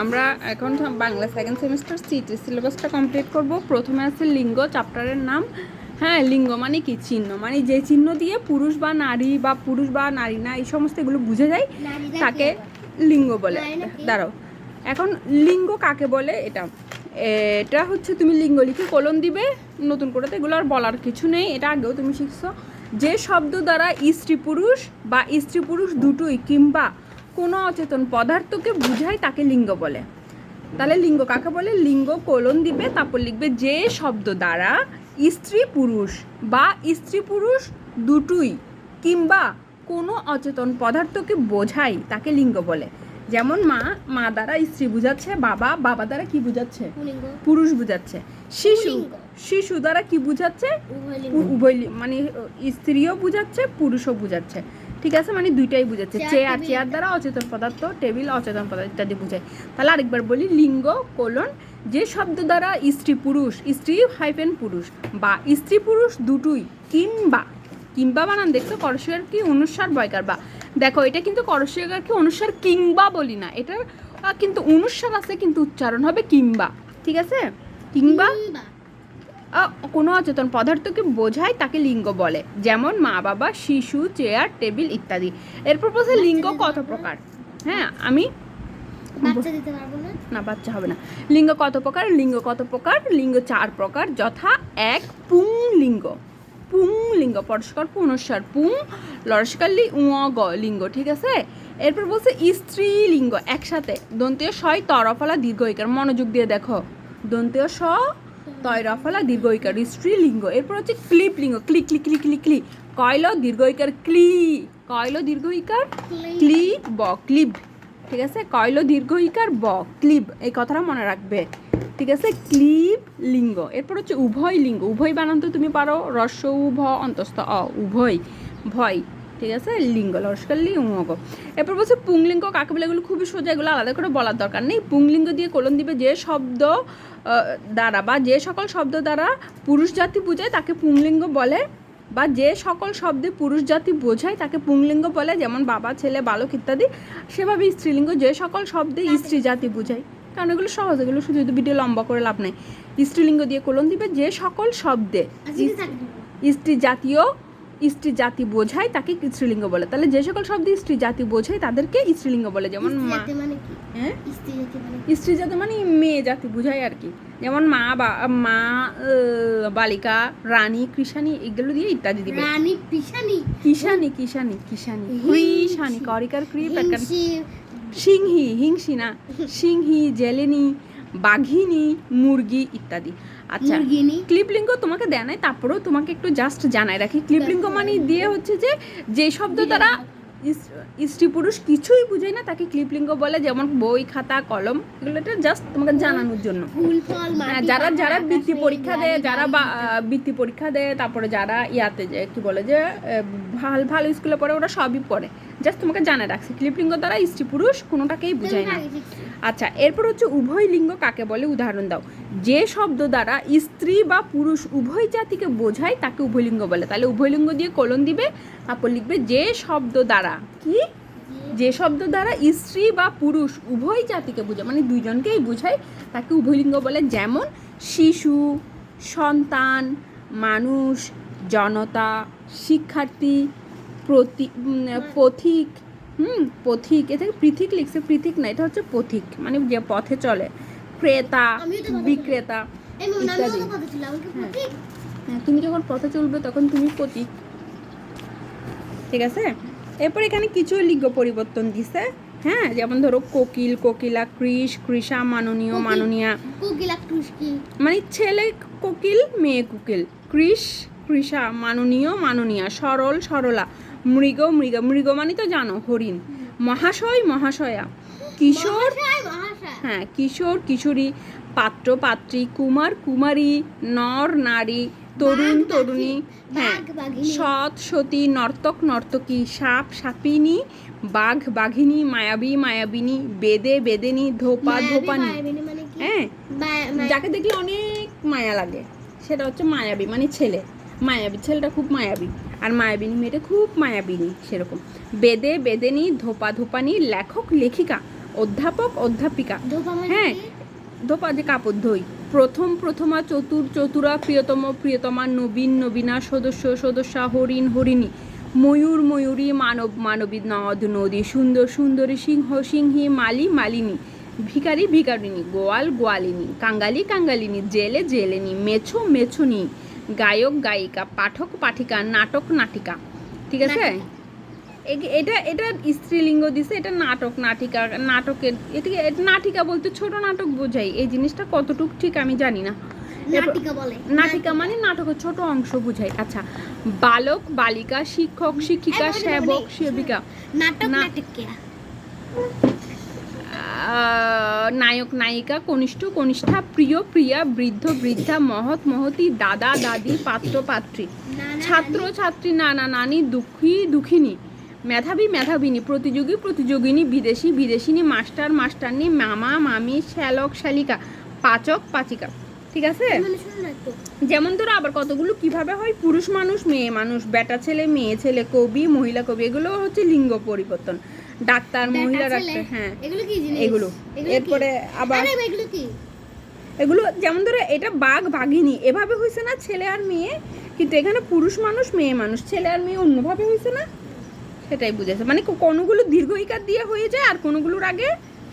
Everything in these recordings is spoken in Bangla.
আমরা এখন বাংলা সেকেন্ড সেমিস্টার সিটি সিলেবাসটা কমপ্লিট করব। প্রথমে আছে লিঙ্গ, চ্যাপ্টারের নাম। হ্যাঁ, লিঙ্গ মানে কি? চিহ্ন, মানে যে চিহ্ন দিয়ে পুরুষ বা নারী বা পুরুষ বা নারী না এই সমস্ত এগুলো বুঝে যায় তাকে লিঙ্গ বলে। দাঁড়াও, এখন লিঙ্গ কাকে বলে এটা এটা হচ্ছে তুমি লিঙ্গ লিখে কলম দিবে, নতুন করে তো এগুলো আর বলার কিছু নেই, এটা আগেও তুমি শিখছো। যে শব্দ দ্বারা স্ত্রী পুরুষ বা স্ত্রী পুরুষ দুটোই কিংবা কোনো অচেতন পদার্থকে বুঝায় তাকে লিঙ্গ বলে। তাহলে লিঙ্গ কাকে বলে? লিঙ্গ কোলন দিবে, তারপর লিখবে যে শব্দ দ্বারা স্ত্রী পুরুষ বা স্ত্রী পুরুষ দুটোই কিংবা কোনো অচেতন পদার্থকে বোঝায় তাকে লিঙ্গ বলে। যেমন মা, মা দ্বারা স্ত্রী বুঝাচ্ছে, বাবা, বাবা দ্বারা কি বুঝাচ্ছে? পুরুষ বুঝাচ্ছে। শিশু, শিশু দ্বারা কি বুঝাচ্ছে? উভয়, মানে স্ত্রীও বুঝাচ্ছে পুরুষও বুঝাচ্ছে। ঠিক আছে, মানে দুইটাই বুঝাচ্ছে। চেয়ার, চেয়ার দ্বারা অচেতন পদার্থ, টেবিল অচেতন পদার্থ ইত্যাদি বুঝায়। তাহলে আরেকবার বলি, লিঙ্গ কোলন যে শব্দ দ্বারা স্ত্রী পুরুষ, স্ত্রী হাইফেন পুরুষ বা স্ত্রী পুরুষ দুটোই কিংবা, কিংবা বানান দেখছো করস্বর কি অনুস্বার বয়কার বা, দেখো এটা কিন্তু করস্বর কি অনুস্বার কিংবা বলি না, এটা কিন্তু অনুস্বার আছে কিন্তু উচ্চারণ হবে কিংবা। ঠিক আছে, কিংবা কোনো অচেতন পদার্থকে বোঝায় তাকে লিঙ্গ বলে। যেমন মা, বাবা, শিশু, চেয়ার, টেবিল ইত্যাদি। এরপর বলছে লিঙ্গ কত প্রকার। হ্যাঁ, আমি বাচ্চা দিতে পারবো না, না বাচ্চা হবে না। লিঙ্গ কত প্রকার? লিঙ্গ কত প্রকার? লিঙ্গ 4 প্রকার, যথা 1 পুংলিঙ্গ, পুংলিঙ্গ পরস্কার পুনস্বার পুং লরস্কারলি গ লিঙ্গ। ঠিক আছে, এরপর বলছে স্ত্রীলিঙ্গ একসাথে, দন্তীয় শয় তরফলা দীর্ঘ ইকার, মনোযোগ দিয়ে দেখো, দন্তীয় স তয়রফলা দীর্ঘ ইকার স্ত্রীলিঙ্গ। এরপর হচ্ছে ক্লিপ লিঙ্গ, ক্লিক ক্লিক ক্লিক ক্লিক ক্লি, কয়ল দীর্ঘ ইকার ক্লি, কয়ল দীর্ঘ ইকার ক্লি ব ক্লিব। ঠিক আছে, কয়ল দীর্ঘ ইকার ব ক্লিব, এই কথাটা মনে রাখবে। ঠিক আছে, ক্লিব লিঙ্গ। এরপর হচ্ছে উভয় লিঙ্গ, উভয় বানান তো তুমি পারো, রস্য উভ অন্তস্থ অ, উভয় ভয়। ঠিক আছে, লিঙ্গ লস্কারলি উমগ। এরপর বলছে পুংলিঙ্গ কাকে বলে? এগুলো খুবই সোজা, এগুলো আলাদা করে বলার দরকার নেই। পুংলিঙ্গ দিয়ে কোলন দিবে যে শব্দ দ্বারা বা যে সকল শব্দ দ্বারা পুরুষ জাতি বোঝায় তাকে পুংলিঙ্গ বলে, বা যে সকল শব্দে পুরুষ জাতি বোঝায় তাকে পুংলিঙ্গ বলে, যেমন বাবা, ছেলে, বালক ইত্যাদি। সেভাবে স্ত্রীলিঙ্গ যে সকল শব্দে স্ত্রী জাতি বোঝায়, কারণ এগুলো সহজ, এগুলো শুধু ভিডিও লম্বা করে লাভ নেই। স্ত্রীলিঙ্গ দিয়ে কোলন দিবে যে সকল শব্দে স্ত্রী জাতীয় স্ত্রী জাতি বোঝায় তাকে স্ত্রীলিঙ্গ বলে। তাহলে যে সকল শব্দে স্ত্রী জাতি বোঝায় তাদেরকে স্ত্রীলিঙ্গ বলে। যেমন মা, হ্যাঁ স্ত্রী জাতি মানে মেয়ে জাতি বোঝায় আর কি। যেমন মা, মা, বালিকা, রানী, কৃষানি এগুলো দিয়ে ইত্যাদি দিবে। রানী, কৃষানি, কিষানি, কিষানি, কিষানি, কৃষানি, করিকার ক্রি প্যাকার, সিংহি, হিংসি না, সিংহি, জেলেনি, বাঘিনী, মুরগি ইত্যাদি। আচ্ছা, ক্লিপলিঙ্গ তোমাকে দেয় নাই, তারপরেও তোমাকে একটু জাস্ট জানাই রাখি। ক্লিপলিঙ্গ মানে দিয়ে হচ্ছে যে শব্দ দ্বারা স্ত্রী পুরুষ কিছুই বুঝায় না তাকে ক্লিপলিঙ্গ বলে। যেমন বই, খাতা, কলম, এগুলো জাস্ট তোমাকে জানানোর জন্য। যারা যারা বৃত্তি পরীক্ষা দেয়, যারা বৃত্তি পরীক্ষা দেয়, তারপরে যারা ইয়াতে যে কি বলে যে ভালো ভালো স্কুলে পড়ে, ওরা সবই পড়ে, জাস্ট তোমাকে জানা রাখছে ক্লিপলিঙ্গ দ্বারা স্ত্রী পুরুষ কোনোটাকেই বুঝায় না। আচ্ছা, এরপর হচ্ছে উভয় লিঙ্গ কাকে বলে? উদাহরণ দাও। যে শব্দ দ্বারা স্ত্রী বা পুরুষ উভয় জাতিকে বোঝায় তাকে উভয়লিঙ্গ বলে। তাহলে উভয়লিঙ্গ দিয়ে কোলন দিবে, তারপর লিখবে যে শব্দ দ্বারা কি, যে শব্দ দ্বারা স্ত্রী বা পুরুষ উভয় জাতিকে বোঝায়, মানে দুইজনকেই বোঝায় তাকে উভয়লিঙ্গ বলে। যেমন শিশু, সন্তান, মানুষ, জনতা, শিক্ষার্থী, পথিক, পথিক, এ থেকে পৃথিক লিখছে, পৃথিক না, এটা হচ্ছে পথিক, মানে যে পথে চলে, ক্রেতা, বিক্রেতা ইত্যাদি। হ্যাঁ, তুমি যখন পথে চলবে তখন তুমি পথিক। ঠিক আছে, এরপর এখানে কিছু লিঙ্গ পরিবর্তন দিছে। হ্যাঁ, যেমন ধরো কোকিল, কোকিলা, কৃষ, কৃষা, মাননীয়, মাননীয়া। কোকিলা, কৃষ কি মানে ছেলে কোকিল, মেয়ে কোকিল। কৃষ, কৃষা, মাননীয়, মাননীয়া। সরল, সরলা। মৃগ, মৃগা, মৃগ মানে তো জানো হরিণ। মহাশয়, মহাশয়া। কিশোর, হ্যাঁ কিশোর, কিশোরী। পাত্র, পাত্রী। কুমার, কুমারী। নর, নারী। তরুণ, তরুণী। হ্যাঁ, সৎ, সতী। নর্তক, নর্তকী। সাপ, সাপিনী। বাঘ, বাঘিনী। মায়াবী, মায়াবিনী। বেদে, বেদেনী। ধোপা, ধোপানী। হ্যাঁ, যাকে দেখলে অনেক মায়া লাগে সেটা হচ্ছে মায়াবী, মানে ছেলে মায়াবী, ছেলেটা খুব মায়াবী, আর মায়াবিনী মেয়েটা খুব মায়াবিনী, সেরকম। বেদে, বেদেনী। ধোপা, ধোপানী। লেখক, লেখিকা। অধ্যাপক অধ্যাপিকা। ধোপা মানে হ্যাঁ, কি? ধোপা যে কাপড় ধোই। প্রথম প্রথমা, চতুর চতুরা, প্রিয়তম প্রিয়তমা, নবীন নবীনা, সদস্য সদস্যা, হরিণ হরিণী, ময়ূর ময়ূরী, মানব মানবী, নদ নদী, সুন্দর সুন্দরী, সিংহ সিংহী, মালি মালিনী, ভিখারি ভিখারিণী, গোয়াল গোয়ালিনী, কাঙ্গালি কাঙ্গালিনী, জেলে জেলেনী, মেছো মেছুনি, গায়ক গায়িকা, পাঠক পাঠিকা, নাটক নাটিকা। ঠিক আছে, এটা এটা স্ত্রীলিঙ্গ দিছে, এটা নাটক নাটিকা। নাটকের এটাকে নাটিকা বলতে ছোট নাটক বোঝাই। এই জিনিসটা কতটুকু ঠিক আমি জানি না। নাটিকা বলে। নাটিকা মানে নাটকের ছোট অংশ বুঝাই। আচ্ছা, বালক বালিকা, শিক্ষক শিক্ষিকা, সেবক সেবিকা, নাটক না- নাটকিয়া। নায়ক নায়িকা, কনিষ্ঠ কনিষ্ঠা, প্রিয় প্রিয়া, বৃদ্ধ বৃদ্ধা, মহৎ মহতী, দাদা দাদি, পাত্র পাত্রী, ছাত্র ছাত্রী, নানা নানি, দুঃখী দুঃখিনী, মেধাবী মেধাবিনী, প্রতিযোগী প্রতিযোগিনী, বিদেশি বিদেশিনী, মাস্টার মাস্টারনি, মামা মামি, শ্যালক শ্যালিকা, পাচক পাচিকা। ঠিক আছে, মানে শুনুন একটু। যেমন ধরো আবার কতগুলো কিভাবে হয়, পুরুষ মানুষ মেয়ে মানুষ, বেটা ছেলে মেয়ে ছেলে, কবি মহিলা কবি, এগুলো হচ্ছে লিঙ্গ পরিবর্তন। ডাক্তার মহিলা বেটা ছেলে, ডাক্তার, হ্যাঁ এগুলো কি জিনিস? এগুলো। এগুলো কি? এরপরে আবার আরে এগুলো কি? এগুলো যেমন ধরো এটা বাঘ বাঘিনী, এভাবে হয়েছে না ছেলে আর মেয়ে, কিন্তু এখানে পুরুষ মানুষ মেয়ে মানুষ, ছেলে আর মেয়ে অন্যভাবে হয়েছে না, সেটাই বুঝেছে। মানে কোনোগুলো দীর্ঘ ইকার দিয়ে হয়ে যায় আর কোনোগুলোর আগে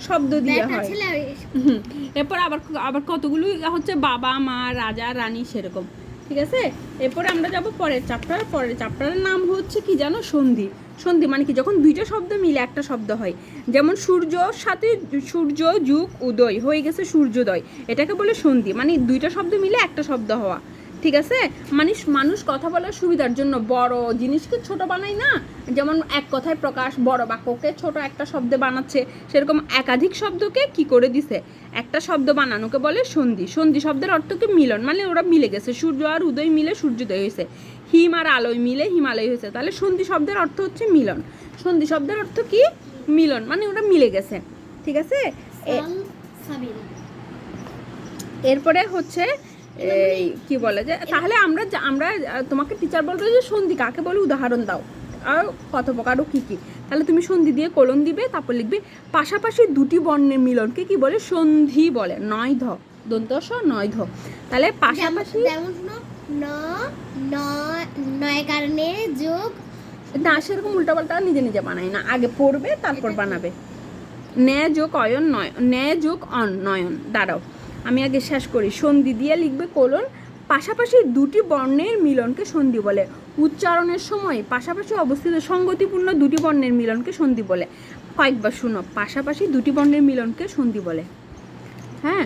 শব্দ দিয়ে বেটা হয়। ছেলে আর হুম, এরপর আবার আবার কতগুলো হচ্ছে বাবা মা রাজা রানী সেরকম। ঠিক আছে, এরপরে আমরা যাব পরের চ্যাপ্টার। পরের চ্যাপ্টারের নাম হচ্ছে কি জানো, সন্ধি। সন্ধি মানে কি, যখন দুইটা শব্দ মিলে একটা শব্দ হয়। যেমন সূর্যর সাথে সূর্য যুগ উদয় হয়ে গেছে সূর্যোদয়, এটাকে বলে সন্ধি। মানে দুইটা শব্দ মিলে একটা শব্দ হওয়া। ঠিক আছে, মানে মানুষ কথা বলার সুবিধার জন্য বড় জিনিসকে ছোট বানায় না, যেমন এক কথায় প্রকাশ, বড় বাক্যকে ছোট একটা শব্দে বানাচ্ছে, সেরকম একাধিক শব্দকে কি করে দিছে, একটা শব্দ বানানোকে বলে সন্ধি। সন্ধি শব্দের অর্থ কি, মিলন, মানে ওরা মিলে গেছে, সূর্য আর উদয় মিলে সূর্যোদয় হয়েছে, হিম আর আলোয় মিলে হিমালয় হয়েছে, তাহলে সন্ধি শব্দের অর্থ হচ্ছে মিলন। সন্ধি শব্দের অর্থ কি, মিলন, মানে ওরা মিলে গেছে। ঠিক আছে, সাবিন। এরপরে হচ্ছে এই কি বলে যে, তাহলে আমরা আমরা তোমাকে টিচার বলবে যে সন্ধি কাকে বলে উদাহরণ দাও আর কত প্রকার ও কী কী। তাহলে তুমি সন্ধি দিয়ে কলম দিবে, তারপর লিখবে পাশাপাশি দুটি বর্ণের মিলনকে কি বলে, সন্ধি বলে। নয় ধ দন্ত স নয় ধ, তাহলে পাশাপাশি। যেমন শুনো, নয় কারণে যোগ। না, সেরকম উল্টাপাল্টা নিজে নিজে বানায় না, আগে পড়বে তারপর বানাবে। ন্যায় যোগ অয়ন নয়, ন্যায় যোগ অন নয়ন। দাঁড়াও আমি আগে শেষ করি। সন্ধি দিয়ে লিখবে কোলন, পাশাপাশি দুটি বর্ণের মিলনকে সন্ধি বলে। উচ্চারণের সময় পাশাপাশি অবস্থিত সঙ্গতিপূর্ণ দুটি বর্ণের মিলনকে সন্ধি বলে। কয়েকবার শুনো, পাশাপাশি দুটি বর্ণের মিলনকে সন্ধি বলে। হ্যাঁ,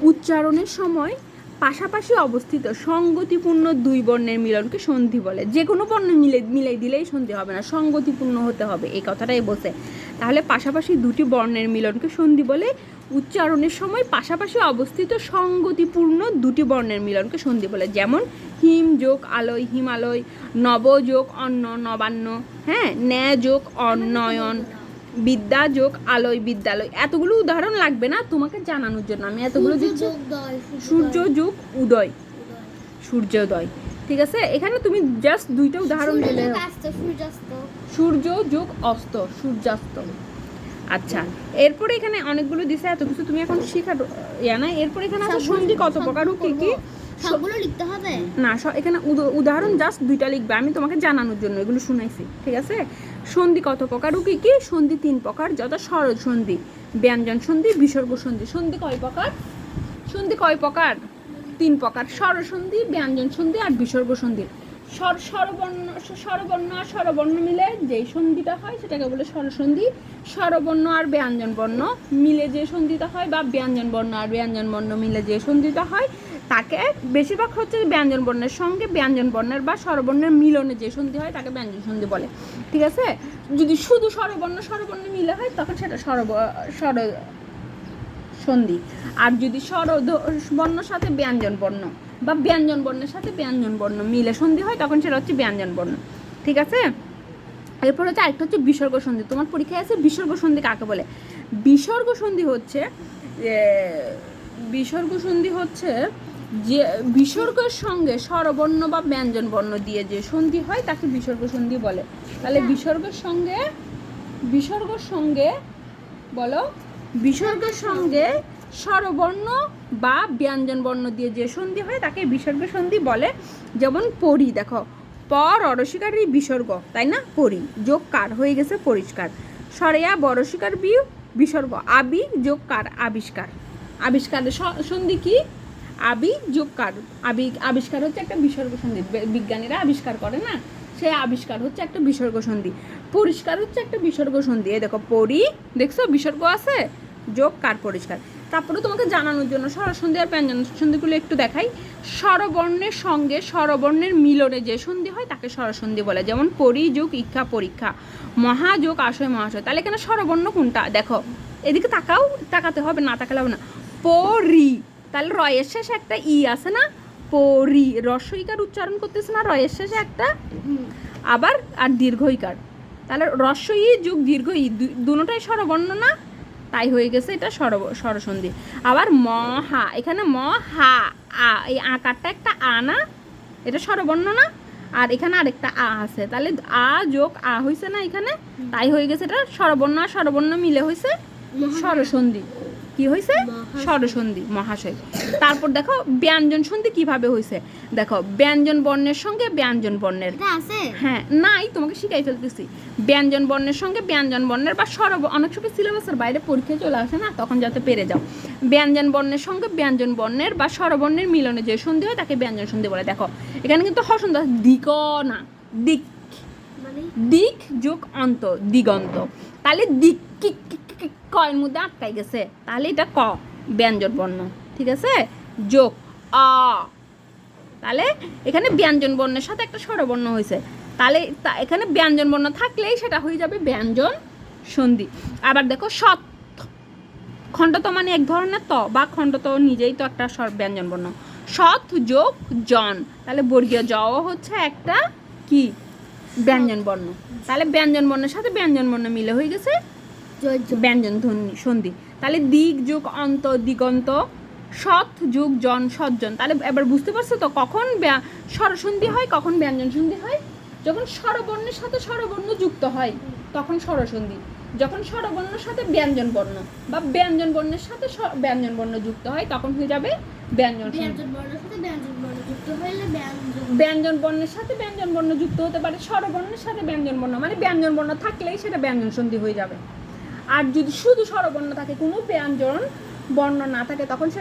উচ্চারণের সময় পাশাপাশি অবস্থিত সঙ্গতিপূর্ণ দুই বর্ণের মিলনকে সন্ধি বলে। যে কোনো বর্ণ মিলাই দিলেই সন্ধি হবে না, সঙ্গতিপূর্ণ হতে হবে, এই কথাটাই বসে। তাহলে পাশাপাশি দুটি বর্ণের মিলনকে সন্ধি বলে। উচ্চারণের সময় পাশাপাশি অবস্থিত সঙ্গতিপূর্ণ দুটি বর্ণের মিলনকে সন্ধি বলে। যেমন হিম যোগ আলোয় হিমালয়, নব যোগ অন্ন নবান্ন, হ্যাঁ, ন্যায় যোগ অন্নয়ন, বিদ্যা যোগ আলোয় বিদ্যালয়। এতগুলো উদাহরণ লাগবে না তোমাকে জানানোর জন্য, আমি এতগুলো দিচ্ছি। সূর্য যোগ উদয়, সূর্যোদয়। ঠিক আছে, এখানে তুমি জাস্ট দুইটা উদাহরণ দিলে, সূর্য যোগ অস্ত, সূর্যাস্ত। আচ্ছা, এরপরে এখানে অনেকগুলো দিছে, এত কিছু তুমি এখন শেখার ইয়া না। এরপরে এখানে আছে সন্ধি কত প্রকার ও কি কি, সবগুলো লিখতে হবে না এখানে উদাহরণ জাস্ট দুইটা লিখবে, আমি তোমাকে জানানোর জন্য এগুলো শুনাইছি। ঠিক আছে, সন্ধি কত প্রকার ও কি কি। সন্ধি তিন প্রকার, যথা স্বর সন্ধি, ব্যঞ্জন সন্ধি, বিসর্গ সন্ধি। সন্ধি কয় প্রকার, সন্ধি কয় প্রকার, তিন প্রকার, স্বর সন্ধি, ব্যঞ্জন সন্ধি আর বিসর্গ সন্ধি। স্বরবর্ণ আর স্বরবর্ণ মিলে যেই সন্ধিটা হয় সেটাকে বলে স্বরসন্ধি। স্বরবর্ণ আর ব্যঞ্জন বর্ণ মিলে যে সন্ধিটা হয়, বা ব্যঞ্জন বর্ণ আর ব্যঞ্জন বর্ণ মিলে যে সন্ধিটা হয়, তাকে বেশিরভাগ হচ্ছে ব্যঞ্জন বর্ণের সঙ্গে ব্যঞ্জন বর্ণের বা স্বরবর্ণের মিলনে যে সন্ধি হয় তাকে ব্যঞ্জন সন্ধি বলে। ঠিক আছে, যদি শুধু স্বরবর্ণ মিলে হয় তখন সেটা স্বর সন্ধি। আর যদি স্বর বর্ণ সাথে ব্যঞ্জন বর্ণ বা ব্যঞ্জন বর্ণের সাথে ব্যঞ্জন বর্ণ মিলে সন্ধি হয় তখন সেটা হচ্ছে ব্যঞ্জন বর্ণ। ঠিক আছে, এরপর হচ্ছে আরেকটা হচ্ছে বিসর্গ সন্ধি। তোমার পরীক্ষায় আছে বিসর্গ সন্ধি কাকে বলে। বিসর্গ সন্ধি হচ্ছে যে বিসর্গের সঙ্গে স্বরবর্ণ বা ব্যঞ্জন বর্ণ দিয়ে যে সন্ধি হয় তাকে বিসর্গ সন্ধি বলে। তাহলে বিসর্গের সঙ্গে বলো বিসর্গের সঙ্গে স্বরবর্ণ বা ব্যঞ্জন বর্ণ দিয়ে যে সন্ধি হয় তাকে বিসর্গ সন্ধি বলে। যেমন পরি, দেখো পর অরসিকার বিসর্গ, তাই না? পরি যোগ কার হয়ে গেছে পরিষ্কার। সরেয়া বরসিকার বিসর্গ, আবি যোগ কার আবিষ্কার। আবিষ্কারের সন্ধি কি? আবি যোগ কার। আবিষ্কার হচ্ছে একটা বিসর্গ সন্ধি, বিজ্ঞানীরা আবিষ্কার করে না, সেই আবিষ্কার হচ্ছে একটা বিসর্গ সন্ধি। পরিষ্কার হচ্ছে একটা বিসর্গ সন্ধি। এই দেখো পরি, দেখছো বিসর্গ আছে, যোগ কার পরিষ্কার। তারপরে তোমাকে জানানোর জন্য স্বরসন্ধি আর ব্যঞ্জন সন্ধিগুলো একটু দেখাই। স্বরবর্ণের সঙ্গে স্বরবর্ণের মিলনে যে সন্ধি হয় তাকে স্বরসন্ধি বলে। যেমন পরি যোগ ইক্ষা পরীক্ষা, মহা যোগ আশয় মহাশয়। তাহলে এখানে স্বরবর্ণ কোনটা? দেখো এদিকে তাকাও, তাকাতে হবে, না তাকালে হবে না। পরি, তাহলে রয়ের শেষে একটা ই আছে না, পরি, রস্বইকার উচ্চারণ করতেছে না রয়ের শেষে একটা, আবার আর দীর্ঘইকার, তাহলে রস্বই যোগ দীর্ঘ ই দুটোটাই স্বরবর্ণ না, তাই হয়ে গেছে এটা স্বরসন্ধি। আবার মহা, এখানে মহা আ, এই আকারটা একটা আ না, এটা স্বরবর্ণ না, আর এখানে আরেকটা আ আছে, তাহলে আ যোগ আ হয়েছে না এখানে, তাই হয়ে গেছে এটা স্বরবর্ণ আর স্বরবর্ণ মিলে হয়েছে স্বরসন্ধি। কি হয়েছে? স্বরসন্ধি, মহাশয়। তারপর দেখো ব্যঞ্জন সন্ধি কিভাবে হয়েছে। দেখো ব্যঞ্জন বর্ণের সঙ্গে ব্যঞ্জন বর্ণের, এটা আছে? হ্যাঁ নাই, তোমাকে শিখাই ফেলতেছি। ব্যঞ্জন বর্ণের সঙ্গে ব্যঞ্জন বর্ণের বা অনেক সময় সিলেবাসের বাইরে পরীক্ষায় চলে আসে না, তখন যাতে পেরে যাও। ব্যঞ্জন বর্ণের সঙ্গে ব্যঞ্জন বর্ণের বা স্বরবর্ণের মিলনে যে সন্ধি হয় তাকে ব্যঞ্জন সন্ধি বলে। দেখো এখানে কিন্তু হসন্ধ দিক না, দিক, মানে দিক যোগ অন্ত, দিগন্ত। তাহলে দিক কয়ের মধ্যে আটকাই গেছে, তাহলে এটা ক ব্যঞ্জন বর্ণ, ঠিক আছে, যোগ আ, তাহলে এখানে ব্যঞ্জন বর্ণের সাথে একটা স্বরবর্ণ হয়েছে, তাহলে এখানে ব্যঞ্জন বর্ণ থাকলেই সেটা হয়ে যাবে ব্যঞ্জন সন্ধি। আবার দেখো সৎ, খণ্ডত মানে এক ধরনের ত, বা খণ্ডত নিজেই তো একটা ব্যঞ্জন বর্ণ। সৎ যোগ জন, তাহলে বর্গীয় জ হচ্ছে একটা কি ব্যঞ্জন বর্ণ, তাহলে ব্যঞ্জন বর্ণের সাথে ব্যঞ্জন বর্ণ মিলে হয়ে গেছে ব্যঞ্জন সন্ধি। তাহলে দিক যোগ অন্ত দিগন্ত, সৎ যোগ জন সজ্জন। তাহলে এবার বুঝতে পারছো তো কখন স্বরসন্ধি হয়, কখন ব্যঞ্জন সন্ধি হয়? যখন স্বরবর্ণের সাথে স্বরবর্ণ যুক্ত হয় তখন স্বরসন্ধি, যখন স্বরবর্ণের সাথে ব্যঞ্জন বর্ণ বা ব্যঞ্জন বর্ণের সাথে ব্যঞ্জন বর্ণ যুক্ত হয় তখন হয়ে যাবে ব্যঞ্জন সন্ধি। ব্যঞ্জন বর্ণের সাথে ব্যঞ্জন বর্ণ যুক্ত হলে ব্যঞ্জন বর্ণের সাথে ব্যঞ্জন বর্ণ যুক্ত হতে পারে, স্বরবর্ণের সাথে ব্যঞ্জন বর্ণ, মানে ব্যঞ্জন বর্ণ থাকলেই সেটা ব্যঞ্জন সন্ধি হয়ে যাবে। আর যদি শুধু স্বরবর্ণ থাকে, কোনো ব্যঞ্জন বর্ণ না থাকে, তখন সেটা